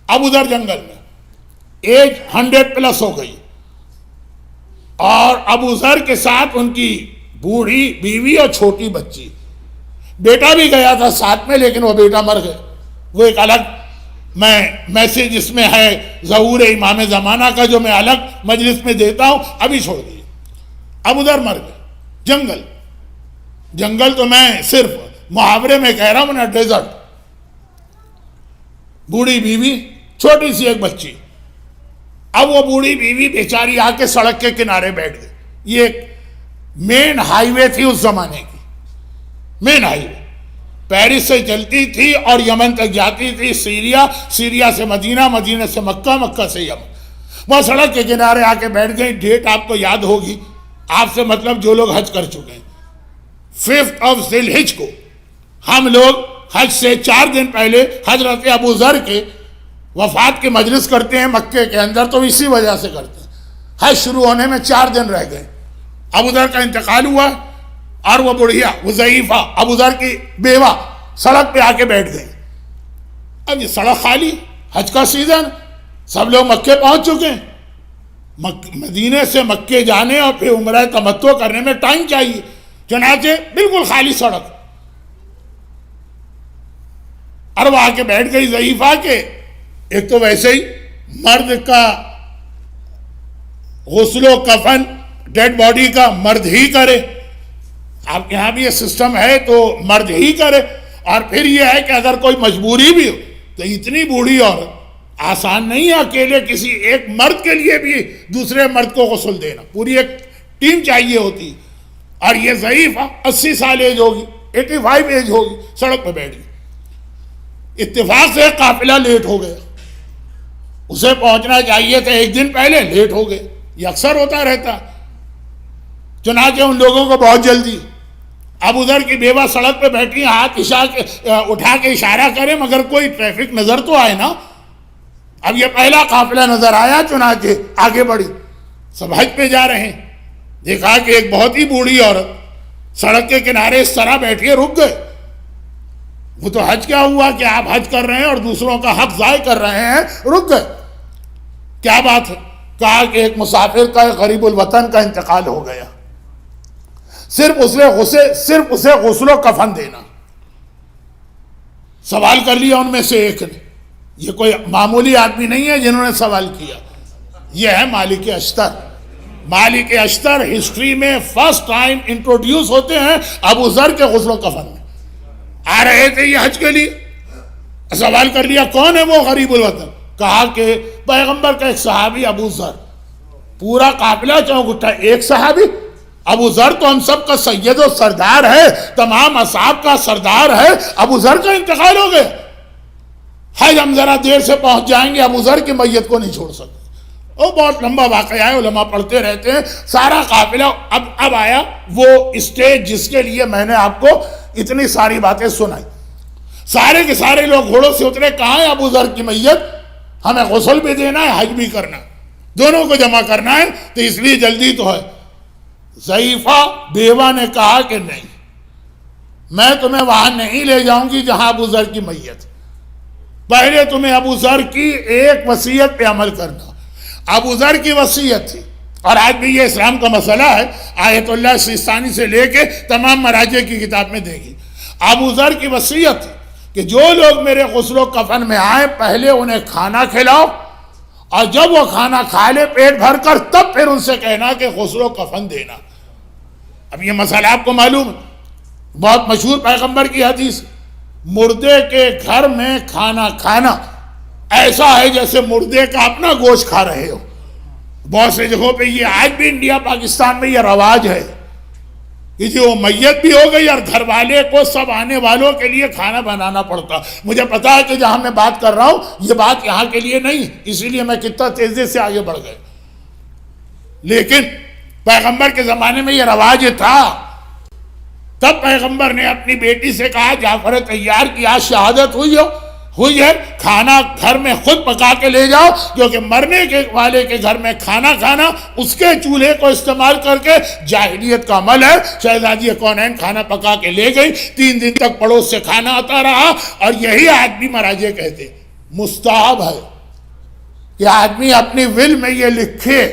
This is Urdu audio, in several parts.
اب ادھر جنگل میں ایج 100+ ہو گئی، اور ابو ذر کے ساتھ ان کی بوڑھی بیوی اور چھوٹی بچی، بیٹا بھی گیا تھا ساتھ میں لیکن وہ بیٹا مر گیا۔ وہ ایک الگ میسیج اس میں ہے ظہور امام زمانہ کا، جو میں الگ مجلس میں دیتا ہوں، ابھی چھوڑ دیے۔ اب ادھر مر گئے۔ جنگل تو میں صرف محاورے میں کہہ رہا ہوں نا، ڈیزرٹ، بوڑھی بیوی، چھوٹی سی ایک بچی۔ اب وہ بوڑھی بیوی بیچاری آ کے سڑک کے کنارے بیٹھ گئی۔ یہ ایک مین ہائی وے تھی اس زمانے کی، مین ہائی وے، پیرس سے چلتی تھی اور یمن تک جاتی تھی، سیریا سے مدینہ، مدینہ سے مکہ، مکہ سے یمن۔ وہ سڑک کے کنارے آ کے بیٹھ گئی۔ ڈیٹ آپ کو یاد ہوگی، آپ سے مطلب جو لوگ حج کر چکے ہیں، 5 ذی الحجہ کو ہم لوگ حج سے 4 دن پہلے حضرت ابو ذر کے وفات کی مجلس کرتے ہیں مکے کے اندر، تو اسی وجہ سے کرتے ہیں۔ حج شروع ہونے میں 4 دن رہ گئے، ابو ذر کا انتقال ہوا، اور وہ بڑھیا حذیفہ ابو ذر کی بیوہ سڑک پہ آ کے بیٹھ گئی۔ اب یہ سڑک خالی، حج کا سیزن، سب لوگ مکے پہنچ چکے ہیں۔ مدینے سے مکے جانے اور پھر عمرہ تمتع کرنے میں ٹائم چاہیے، چنانچہ بالکل خالی سڑک، اور وہ آ کے بیٹھ گئی ضعیفہ کے۔ ایک تو ویسے ہی مرد کا غسل و کفن ڈیڈ باڈی کا مرد ہی کرے، آپ یہاں بھی یہ سسٹم ہے تو مرد ہی کرے، اور پھر یہ ہے کہ اگر کوئی مجبوری بھی ہو تو اتنی بوڑھی عورت آسان نہیں ہے اکیلے کسی ایک مرد کے لیے بھی دوسرے مرد کو غسل دینا، پوری ایک ٹیم چاہیے ہوتی۔ اور یہ ضعیفہ 80 سال ایج ہوگی، 85 ایج ہوگی، سڑک پہ بیٹھ گئی۔ اتفاق سے قافلہ لیٹ ہو گیا، اسے پہنچنا چاہیے تھا 1 دن پہلے، لیٹ ہو گئے، یہ اکثر ہوتا رہتا۔ چنانچہ ان لوگوں کو بہت جلدی، ابو ذر کی بیوہ سڑک پہ بیٹھی، ہاتھ اٹھا کے اشارہ کرے مگر کوئی ٹریفک نظر تو آئے نا۔ اب یہ پہلا قافلہ نظر آیا، چنانچہ آگے بڑھی، سب حج پہ جا رہے ہیں۔ دیکھا کہ ایک بہت ہی بوڑھی عورت سڑک کے کنارے اس طرح بیٹھی، رک گئے۔ وہ تو حج کیا ہوا کہ آپ حج کر رہے ہیں اور دوسروں کا حق ضائع کر رہے ہیں، رک گئے، کیا بات ہے؟ کہا کہ ایک مسافر کا، غریب الوطن کا انتقال ہو گیا، صرف اسے غسل و کفن دینا۔ سوال کر لیا ان میں سے ایک نے، یہ کوئی معمولی آدمی نہیں ہے جنہوں نے سوال کیا، یہ ہے مالک اشتر۔ مالک اشتر ہسٹری میں فرسٹ ٹائم انٹروڈیوس ہوتے ہیں ابو ذر کے غسل و کفن میں۔ آ رہے تھے یہ حج کے لیے، سوال کر لیا کون ہے وہ غریب الوطن؟ کہا کہ پیغمبر کا ایک صحابی ابو ذر۔ پورا قافلہ چونک اٹھا، ایک صحابی؟ ابو ذر تو ہم سب کا سید و سردار ہے، تمام اصحاب کا سردار ہے، ابو ذر کا انتقال ہو گیا۔ حج ہم ذرا دیر سے پہنچ جائیں گے، ابو ذر کی میت کو نہیں چھوڑ سکتے۔ وہ بہت لمبا واقعہ ہے، علماء پڑھتے رہتے ہیں۔ سارا قافلہ اب آیا وہ اسٹیج جس کے لیے میں نے آپ کو اتنی ساری باتیں سنائی۔ سارے کے سارے لوگ گھوڑوں سے اترے، کہاں ہے ابو ذر کی میت؟ ہمیں غسل بھی دینا ہے، حج بھی کرنا، دونوں کو جمع کرنا ہے، تو اس لیے جلدی تو ہے۔ ضعیفہ بیوہ نے کہا کہ نہیں، میں تمہیں وہاں نہیں لے جاؤں گی جہاں ابو ذر کی میت، پہلے تمہیں ابو ذر کی ایک وصیت پہ عمل کرنا۔ ابو ذر کی وصیت تھی، اور آج بھی یہ اسلام کا مسئلہ ہے، آیت اللہ سیستانی سے لے کے تمام مراجع کی کتاب میں دے گی۔ ابو ذر کی وصیت تھی کہ جو لوگ میرے غسل و کفن میں آئیں پہلے انہیں کھانا کھلاؤ، اور جب وہ کھانا کھا لے پیٹ بھر کر تب پھر ان سے کہنا کہ غسل و کفن دینا۔ اب یہ مسئلہ آپ کو معلوم ہے، بہت مشہور پیغمبر کی حدیث، مردے کے گھر میں کھانا کھانا ایسا ہے جیسے مردے کا اپنا گوشت کھا رہے ہو۔ بہت سے جگہوں پہ یہ آج بھی انڈیا پاکستان میں یہ رواج ہے کہ جو میت بھی ہو گئی اور گھر والے کو سب آنے والوں کے لیے کھانا بنانا پڑتا۔ مجھے پتا ہے کہ جہاں میں بات کر رہا ہوں یہ بات یہاں کے لیے نہیں، اسی لیے میں کتنا تیزی سے آگے بڑھ گئے، لیکن پیغمبر کے زمانے میں یہ رواج تھا۔ تب پیغمبر نے اپنی بیٹی سے کہا، جعفر طیار کی آج شہادت ہوئی ہے، کھانا گھر میں خود پکا کے لے جاؤ، کیونکہ مرنے کے والے کے گھر میں کھانا کھانا اس کے چولہے کو استعمال کر کے جاہلیت کا عمل ہے۔ شہزادی کونین کھانا پکا کے لے گئی، 3 دن تک پڑوس سے کھانا آتا رہا، اور یہی آج بھی مراجع کہتے مستحب ہے، کہ آدمی اپنی ول میں یہ لکھے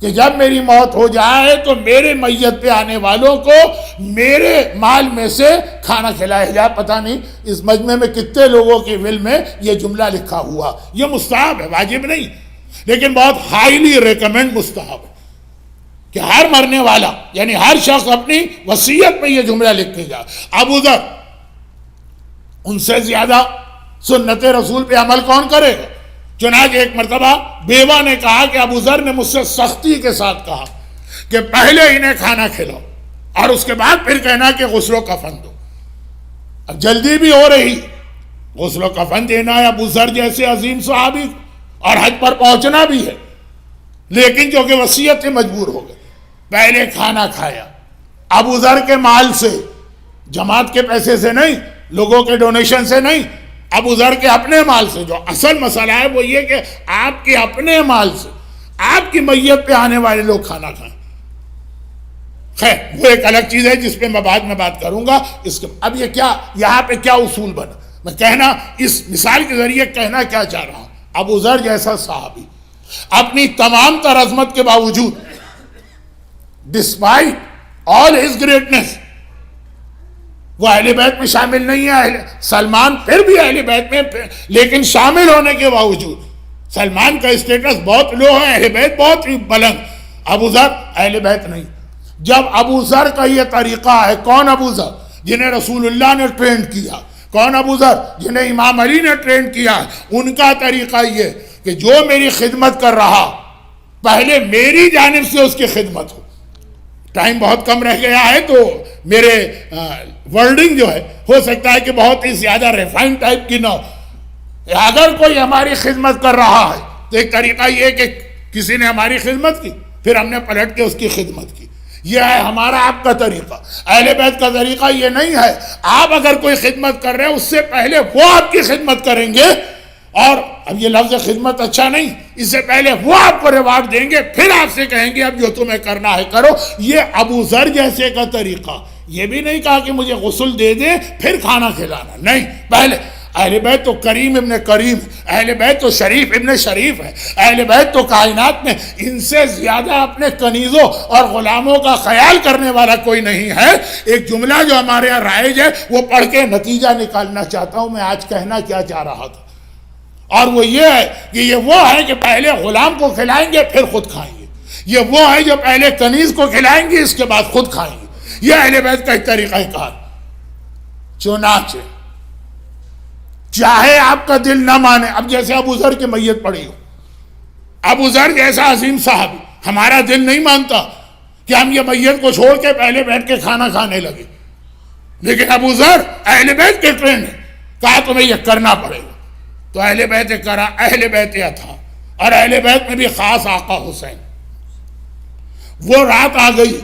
کہ جب میری موت ہو جائے تو میرے میت پہ آنے والوں کو میرے مال میں سے کھانا کھلایا جائے. پتہ نہیں اس مجمع میں کتنے لوگوں کے ول میں یہ جملہ لکھا ہوا. یہ مستحب ہے، واجب نہیں، لیکن بہت ہائیلی ریکمینڈ مستحب ہے کہ ہر مرنے والا یعنی ہر شخص اپنی وصیت میں یہ جملہ لکھے گا. ابو ذر، ان سے زیادہ سنت رسول پہ عمل کون کرے گا؟ چنانچہ ایک مرتبہ بیوہ نے کہا کہ ابو ذر نے مجھ سے سختی کے ساتھ کہا کہ پہلے انہیں کھانا کھلاؤ اور اس کے بعد پھر کہنا کہ غسل و کفن دو. اب جلدی بھی ہو رہی، غسل و کفن دینا ہے ابو ذر جیسے عظیم صحابی اور حج پر پہنچنا بھی ہے، لیکن جو کہ وصیت سے مجبور ہو گئے. پہلے کھانا کھایا ابو ذر کے مال سے، جماعت کے پیسے سے نہیں، لوگوں کے ڈونیشن سے نہیں، ابو ذر کے اپنے مال سے. جو اصل مسئلہ ہے وہ یہ کہ آپ کے اپنے مال سے آپ کی میت پہ آنے والے لوگ کھانا کھائیں. خیر وہ ایک الگ چیز ہے جس پہ میں بعد میں بات کروں گا. اس کے اب یہ کیا یہاں پہ کیا اصول بنا، میں کہنا اس مثال کے ذریعے کہنا کیا چاہ رہا ہوں. ابو ذر جیسا صحابی اپنی تمام تر عظمت کے باوجود، ڈسپائٹ آل ہز گریٹنس، وہ اہل بیت میں شامل نہیں ہے. سلمان پھر بھی اہل بیت میں، لیکن شامل ہونے کے باوجود سلمان کا اسٹیٹس بہت لو ہے، اہل بیت بہت ہی بلند. ابو ذر اہل بیت نہیں. جب ابو ذر کا یہ طریقہ ہے، کون ابو ذر؟ جنہیں رسول اللہ نے ٹرین کیا. کون ابو ذر؟ جنہیں امام علی نے ٹرین کیا. ان کا طریقہ یہ کہ جو میری خدمت کر رہا پہلے میری جانب سے اس کی خدمت ہو. ٹائم بہت کم رہ گیا ہے تو میرے ورڈنگ جو ہے ہو سکتا ہے کہ بہت ہی زیادہ ریفائن ٹائپ کی نہ ہو. اگر کوئی ہماری خدمت کر رہا ہے تو ایک طریقہ یہ کہ کسی نے ہماری خدمت کی پھر ہم نے پلٹ کے اس کی خدمت کی. یہ ہے ہمارا آپ کا طریقہ. اہل بیت کا طریقہ یہ نہیں ہے آپ اگر کوئی خدمت کر رہے ہیں اس سے پہلے وہ آپ کی خدمت کریں گے، اور اب یہ لفظ خدمت اچھا نہیں، اس سے پہلے وہ آپ کو ریوارڈ دیں گے، پھر آپ سے کہیں گے اب جو تمہیں کرنا ہے کرو. یہ ابو ذر جیسے کا طریقہ. یہ بھی نہیں کہا کہ مجھے غسل دے دیں پھر کھانا کھلانا، نہیں. پہلے اہل بیت تو کریم ابن کریم، اہل بیت تو شریف ابن شریف ہے، اہل بیت تو کائنات میں ان سے زیادہ اپنے کنیزوں اور غلاموں کا خیال کرنے والا کوئی نہیں ہے. ایک جملہ جو ہمارے یہاں رائج ہے وہ پڑھ کے نتیجہ نکالنا چاہتا ہوں میں آج کہنا کیا چاہ رہا تھا، اور وہ یہ ہے کہ یہ وہ ہے کہ پہلے غلام کو کھلائیں گے پھر خود کھائیں گے. یہ وہ ہے جو پہلے کنیز کو کھلائیں گے اس کے بعد خود کھائیں گے. یہ اہل بیت کا ایک طریقہ کار. چنانچہ چاہے آپ کا دل نہ مانے، اب جیسے ابو ذر کی میت پڑی ہو، ابو ذر جیسا عظیم صاحب، ہمارا دل نہیں مانتا کہ ہم یہ میت کو چھوڑ کے پہلے بیٹھ کے کھانا کھانے لگے، لیکن ابو ذر اہل بیت کے ٹرین ہے، کہا تمہیں یہ کرنا پڑے گا. تو اہل بیت کرا، اہل بیت یہ تھا. اور اہل بیت میں بھی خاص آقا حسین. وہ رات آ گئی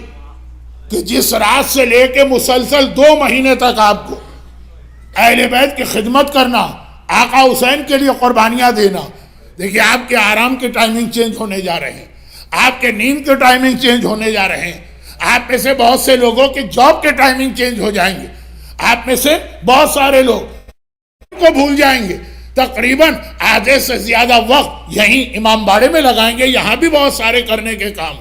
کہ جس رات سے لے کے مسلسل 2 مہینے تک آپ کو اہل بیت کی خدمت کرنا، آقا حسین کے لیے قربانیاں دینا. دیکھیے آپ کے آرام کے ٹائمنگ چینج ہونے جا رہے ہیں، آپ کے نیند کے ٹائمنگ چینج ہونے جا رہے ہیں، آپ میں سے بہت سے لوگوں کے جاب کے ٹائمنگ چینج ہو جائیں گے، آپ میں سے بہت سارے لوگ کو بھول جائیں گے. تقریباً آدھے سے زیادہ وقت یہیں امام باڑے میں لگائیں گے، یہاں بھی بہت سارے کرنے کے کام.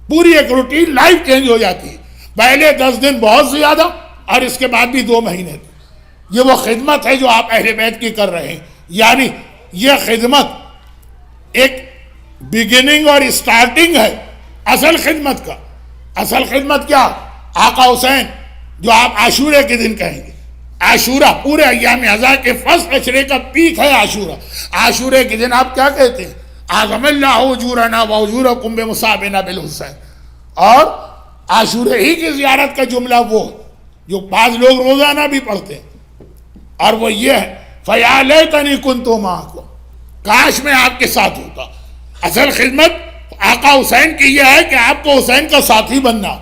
پوری ایک روٹین لائف چینج ہو جاتی ہے. پہلے 10 دن بہت زیادہ اور اس کے بعد بھی 2 مہینے. یہ وہ خدمت ہے جو آپ اہل بیت کی کر رہے ہیں. یعنی یہ خدمت ایک بگننگ اور اسٹارٹنگ ہے اصل خدمت کا. اصل خدمت کیا؟ آقا حسین جو آپ عاشورے کے دن کہیں گے. عاشورہ پورے ایام عزا کے فرسٹ عشرے کا پیک ہے عاشورہ. عاشورے کے دن آپ کیا کہتے ہیں؟ اعظم اللہ اجورنا واجورکم بمصابنا بالحسین. اور عاشورے ہی کی زیارت کا جملہ وہ جو بعض لوگ روزانہ بھی پڑھتے ہیں، اور وہ یہ ہے فَيَا لَيْتَنِي كُنْتُ مَعَكُمْ، کاش میں آپ کے ساتھ ہوتا. اصل خدمت آقا حسین کی یہ ہے کہ آپ کو حسین کا ساتھی بننا.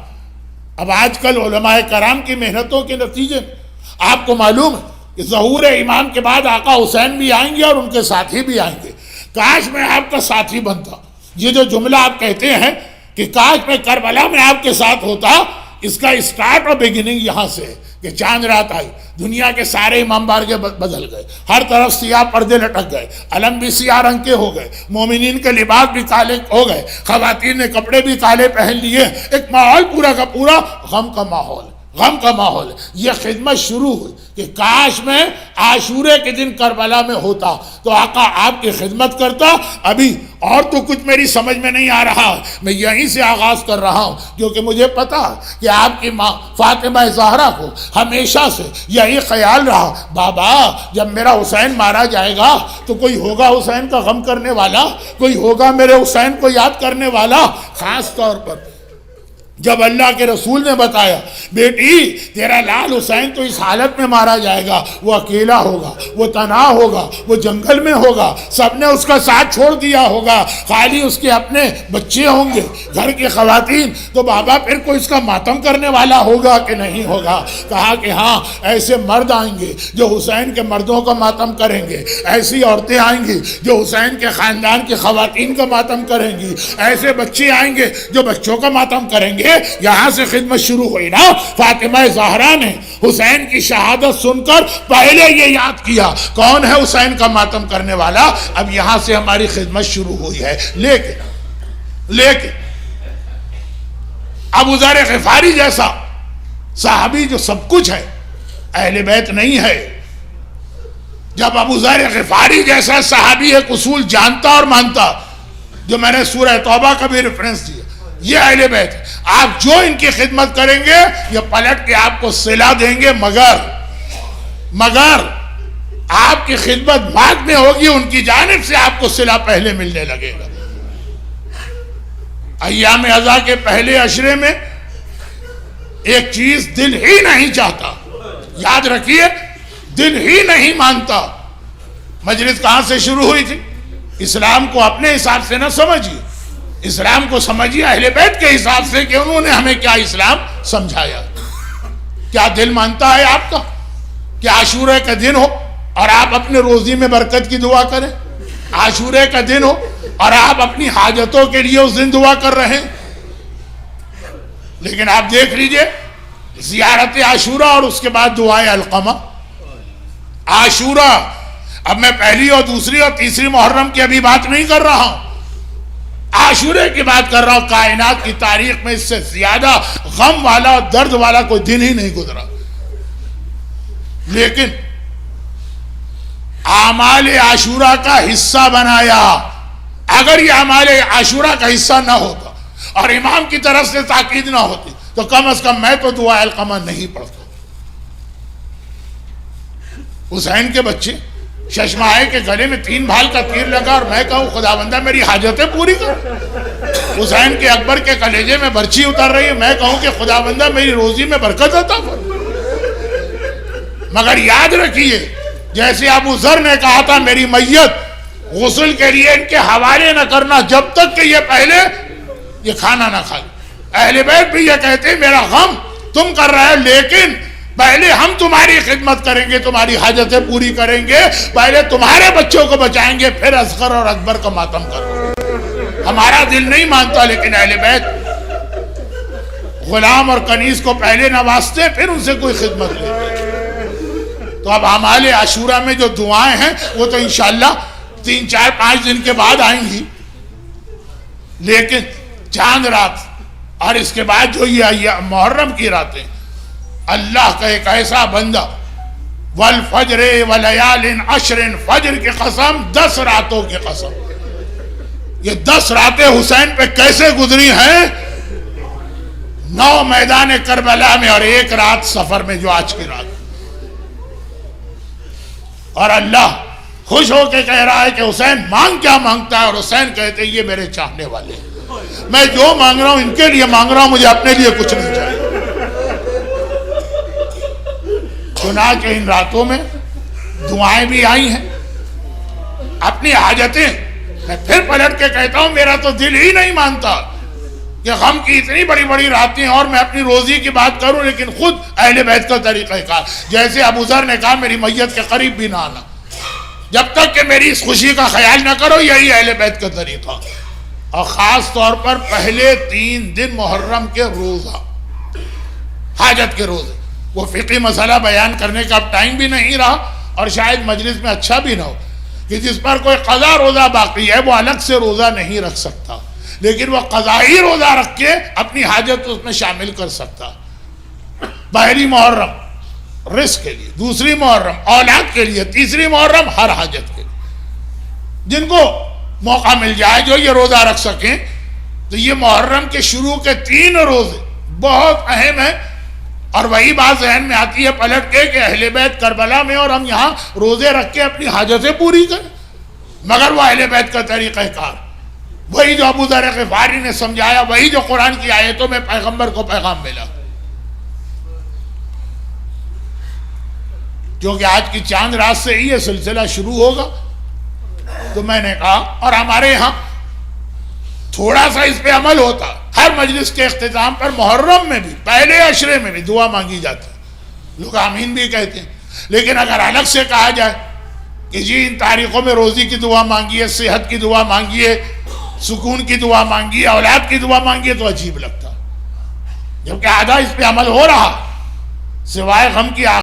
اب آج کل علماء کرام کی محنتوں کے نتیجے میں آپ کو معلوم ہے کہ ظہور امام کے بعد آقا حسین بھی آئیں گے اور ان کے ساتھی بھی آئیں گے. کاش میں آپ کا ساتھی بنتا. یہ جو جملہ آپ کہتے ہیں کہ کاش میں کربلا میں آپ کے ساتھ ہوتا، اس کا اسٹارٹ اور بگننگ یہاں سے ہے کہ چاند رات آئی، دنیا کے سارے امام بارگاہ بدل گئے، ہر طرف سیاہ پردے لٹک گئے، علم بھی سیاہ رنگ کے ہو گئے، مومنین کے لباس بھی کالے ہو گئے، خواتین نے کپڑے بھی کالے پہن لیے، ایک ماحول پورا کا پورا غم کا ماحول، غم کا ماحول۔ یہ خدمت شروع ہوئی کہ کاش میں عاشورے کے دن کربلا میں ہوتا تو آقا آپ کی خدمت کرتا۔ ابھی اور تو کچھ میری سمجھ میں نہیں آ رہا، میں یہیں سے آغاز کر رہا ہوں، کیونکہ مجھے پتا کہ آپ کی ماں فاطمہ زہرا کو ہمیشہ سے یہی خیال رہا، بابا جب میرا حسین مارا جائے گا تو کوئی ہوگا حسین کا غم کرنے والا، کوئی ہوگا میرے حسین کو یاد کرنے والا۔ خاص طور پر جب اللہ کے رسول نے بتایا بیٹی تیرا لال حسین تو اس حالت میں مارا جائے گا، وہ اکیلا ہوگا، وہ تنہا ہوگا، وہ جنگل میں ہوگا، سب نے اس کا ساتھ چھوڑ دیا ہوگا، خالی اس کے اپنے بچے ہوں گے، گھر کی خواتین، تو بابا پھر کوئی اس کا ماتم کرنے والا ہوگا کہ نہیں ہوگا؟ کہا کہ ہاں ایسے مرد آئیں گے جو حسین کے مردوں کا ماتم کریں گے، ایسی عورتیں آئیں گی جو حسین کے خاندان کی خواتین کا ماتم کریں گی، ایسے بچے آئیں گے جو بچوں کا ماتم کریں گے۔ یہاں سے خدمت شروع ہوئی نا۔ فاطمہ زہرا نے حسین کی شہادت سن کر پہلے یہ یاد کیا کون ہے حسین کا ماتم کرنے والا۔ اب یہاں سے ہماری خدمت شروع ہوئی ہے۔ لیکن ابو ذر غفاری جیسا صحابی جو سب کچھ ہے، اہل بیت نہیں ہے۔ جب ابو ذر غفاری جیسا صحابی ایک اصول جانتا اور مانتا، جو میں نے سورہ توبہ کا بھی ریفرنس دیا، یہ اہل بیت، آپ جو ان کی خدمت کریں گے یہ پلٹ کے آپ کو صلہ دیں گے، مگر آپ کی خدمت بعد میں ہوگی، ان کی جانب سے آپ کو صلہ پہلے ملنے لگے گا۔ ایام عزا کے پہلے عشرے میں ایک چیز دل ہی نہیں چاہتا، یاد رکھیے، دل ہی نہیں مانتا۔ مجلس کہاں سے شروع ہوئی تھی؟ اسلام کو اپنے حساب سے نہ سمجھیے، اسلام کو سمجھیے اہل بیت کے حساب سے کہ انہوں نے ہمیں کیا اسلام سمجھایا۔ کیا دل مانتا ہے آپ کا کہ عاشورے کا دن ہو اور آپ اپنے روزی میں برکت کی دعا کریں؟ عاشورے کا دن ہو اور آپ اپنی حاجتوں کے لیے اس دن دعا کر رہے ہیں؟ لیکن آپ دیکھ لیجئے زیارت عاشورہ اور اس کے بعد دعائے علقمہ۔ عاشورہ، اب میں پہلی اور دوسری اور تیسری محرم کی ابھی بات نہیں کر رہا ہوں، عاشورے کی بات کر رہا ہوں۔ کائنات کی تاریخ میں اس سے زیادہ غم والا اور درد والا کوئی دن ہی نہیں گزرا۔ لیکن اعمال عاشورہ کا حصہ بنایا۔ اگر یہ اعمال عاشورہ کا حصہ نہ ہوتا اور امام کی طرف سے تاکید نہ ہوتی تو کم از کم میں تو دعا علقمہ نہیں پڑھتا۔ حسین کے بچے ششماہے کے گلے میں 3 بھال کا تیر لگا اور میں کہوں خداوندہ میری حاجتیں پوری کر۔ حسین کے اکبر کے کلیجے میں برچھی اتر رہی ہے، میں کہوں کہ خداوندہ میری روزی میں برکت عطا فرما۔ مگر یاد رکھیے، جیسے ابو ذر نے کہا تھا میری میت غسل کے لیے ان کے حوالے نہ کرنا جب تک کہ یہ پہلے یہ کھانا نہ کھا لے۔ اہل بیت بھی یہ کہتے ہیں میرا غم تم کر رہے ہو، لیکن پہلے ہم تمہاری خدمت کریں گے، تمہاری حاجتیں پوری کریں گے، پہلے تمہارے بچوں کو بچائیں گے، پھر اصغر اور اکبر کا ماتم کرو۔ ہمارا دل نہیں مانتا، لیکن اہل بیت غلام اور کنیز کو پہلے نوازتے پھر ان سے کوئی خدمت نہیں۔ تو اب اعمال عاشورہ میں جو دعائیں ہیں وہ تو انشاءاللہ 3 4 5 دن کے بعد آئیں گی، لیکن چاند رات اور اس کے بعد جو یہ محرم کی راتیں، اللہ کا ایک ایسا بندہ، والفجر ولیال عشر، فجر کی قسم 10 راتوں کی قسم، یہ 10 راتیں حسین پہ کیسے گزری ہیں؟ 9 میدان کربلا میں اور 1 رات سفر میں جو آج کی رات، اور اللہ خوش ہو کے کہہ رہا ہے کہ حسین مانگ کیا مانگتا ہے، اور حسین کہتے ہیں یہ میرے چاہنے والے ہیں، میں جو مانگ رہا ہوں ان کے لیے مانگ رہا ہوں، مجھے اپنے لیے کچھ نہیں چاہیے۔ چنانچہ ان راتوں میں دعائیں بھی آئی ہیں، اپنی حاجتیں، میں پھر پلٹ کے کہتا ہوں میرا تو دل ہی نہیں مانتا کہ غم کی اتنی بڑی بڑی راتیں اور میں اپنی روزی کی بات کروں، لیکن خود اہل بیت کا طریقہ کار، جیسے ابو ذر نے کہا میری میت کے قریب بھی نہ آنا جب تک کہ میری اس خوشی کا خیال نہ کرو، یہی اہل بیت کا طریقہ۔ اور خاص طور پر پہلے 3 دن محرم کے روزہ، حاجت کے روزے، وہ فقہی مسئلہ بیان کرنے کا اب ٹائم بھی نہیں رہا، اور شاید مجلس میں اچھا بھی نہ ہو کہ جس پر کوئی قضا روزہ باقی ہے وہ الگ سے روزہ نہیں رکھ سکتا، لیکن وہ قضائی روزہ رکھ کے اپنی حاجت اس میں شامل کر سکتا۔ پہلی محرم رزق کے لیے، دوسری محرم اولاد کے لیے، تیسری محرم ہر حاجت کے لیے۔ جن کو موقع مل جائے جو یہ روزہ رکھ سکیں، تو یہ محرم کے شروع کے 3 روزے بہت اہم ہیں، اور وہی بات ذہن میں آتی ہے پلٹ کے کہ اہل بیت کربلا میں اور ہم یہاں روزے رکھ کے اپنی حاجتیں پوری کریں، مگر وہ اہل بیت کا طریقہ کار، وہی جو ابو ذر غفاری نے سمجھایا، وہی جو قرآن کی آیتوں میں پیغمبر کو پیغام ملا۔ کیونکہ آج کی چاند رات سے ہی یہ سلسلہ شروع ہوگا، تو میں نے کہا، اور ہمارے یہاں تھوڑا سا اس پہ عمل ہوتا، ہر مجلس کے اختتام پر محرم میں بھی پہلے عشرے میں بھی دعا مانگی جاتی، لوگ آمین بھی کہتے ہیں، لیکن اگر الگ سے کہا جائے کہ جی ان تاریخوں میں روزی کی دعا مانگیے، صحت کی دعا مانگیے، سکون کی دعا مانگیے، اولاد کی دعا مانگیے، تو عجیب لگتا، جبکہ آدھا اس پہ عمل ہو رہا، سوائے غم کی